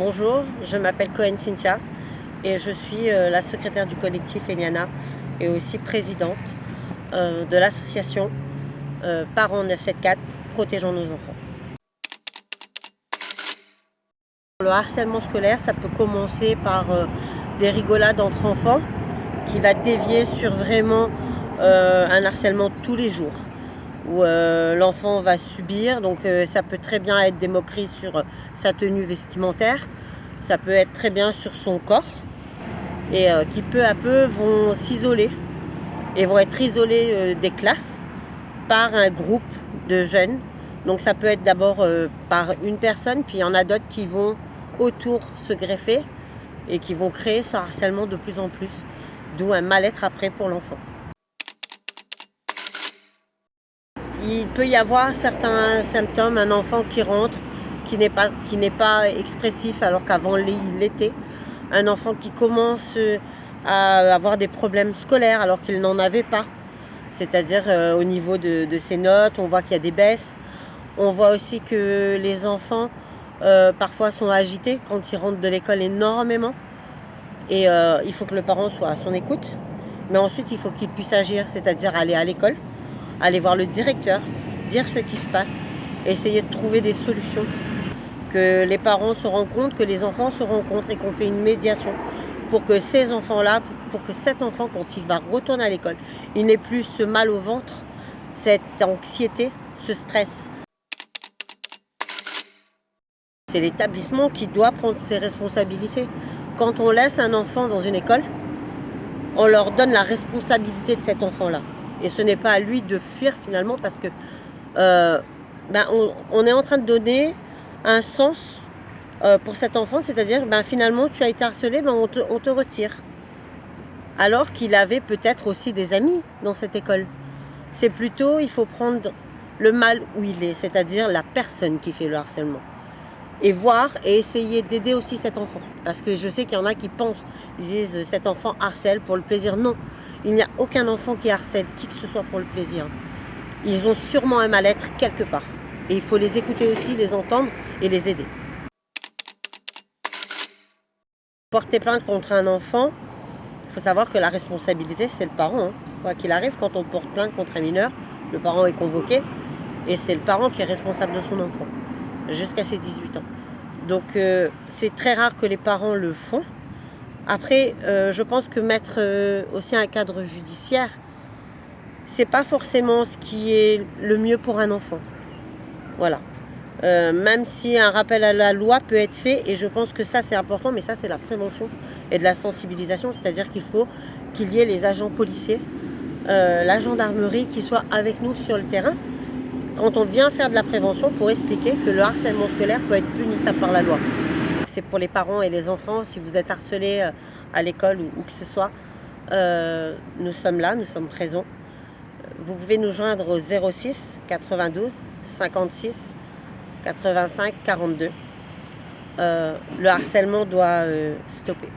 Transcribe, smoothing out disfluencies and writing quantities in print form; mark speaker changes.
Speaker 1: Bonjour, je m'appelle Cohen Cynthia et je suis la secrétaire du collectif Eliana et aussi présidente de l'association Parents 974 Protégeons nos enfants. Le harcèlement scolaire, ça peut commencer par des rigolades entre enfants qui va dévier sur vraiment un harcèlement tous les jours où l'enfant va subir. Donc ça peut très bien être des moqueries sur sa tenue vestimentaire, ça peut être très bien sur son corps et qui peu à peu vont s'isoler et vont être isolés des classes par un groupe de jeunes. Donc ça peut être d'abord par une personne, puis il y en a d'autres qui vont autour se greffer et qui vont créer ce harcèlement de plus en plus, d'où un mal-être après pour l'enfant. Il peut y avoir certains symptômes, un enfant qui rentre, qui n'est pas expressif alors qu'avant il l'était, un enfant qui commence à avoir des problèmes scolaires alors qu'il n'en avait pas, c'est-à-dire au niveau de ses notes, on voit qu'il y a des baisses, on voit aussi que les enfants parfois sont agités quand ils rentrent de l'école énormément et il faut que le parent soit à son écoute, mais ensuite il faut qu'il puisse agir, c'est-à-dire aller à l'école, aller voir le directeur, dire ce qui se passe, essayer de trouver des solutions, que les parents se rendent compte, que les enfants se rencontrent et qu'on fait une médiation pour que ces enfants-là, pour que cet enfant, quand il va retourner à l'école, il n'ait plus ce mal au ventre, cette anxiété, ce stress. C'est l'établissement qui doit prendre ses responsabilités. Quand on laisse un enfant dans une école, on leur donne la responsabilité de cet enfant-là. Et ce n'est pas à lui de fuir finalement parce que on est en train de donner un sens pour cet enfant, c'est-à-dire finalement tu as été harcelé, on te retire. Alors qu'il avait peut-être aussi des amis dans cette école. C'est plutôt, il faut prendre le mal où il est, c'est-à-dire la personne qui fait le harcèlement. Et voir et essayer d'aider aussi cet enfant. Parce que je sais qu'il y en a qui pensent, ils disent cet enfant harcèle pour le plaisir. Non, il n'y a aucun enfant qui harcèle qui que ce soit pour le plaisir. Ils ont sûrement un mal-être quelque part. Et il faut les écouter aussi, les entendre et les aider. Porter plainte contre un enfant, il faut savoir que la responsabilité, c'est le parent. Hein. Quoi qu'il arrive, quand on porte plainte contre un mineur, le parent est convoqué et c'est le parent qui est responsable de son enfant jusqu'à ses 18 ans. Donc c'est très rare que les parents le font. Après, je pense que mettre aussi un cadre judiciaire, c'est pas forcément ce qui est le mieux pour un enfant. Voilà. Même si un rappel à la loi peut être fait, et je pense que ça c'est important, mais ça c'est la prévention et de la sensibilisation, c'est-à-dire qu'il faut qu'il y ait les agents policiers, la gendarmerie qui soit avec nous sur le terrain quand on vient faire de la prévention pour expliquer que le harcèlement scolaire peut être punissable par la loi. C'est pour les parents et les enfants, si vous êtes harcelés à l'école ou où que ce soit, nous sommes là, nous sommes présents. Vous pouvez nous joindre au 06 92 56 85 42. Le harcèlement doit stopper.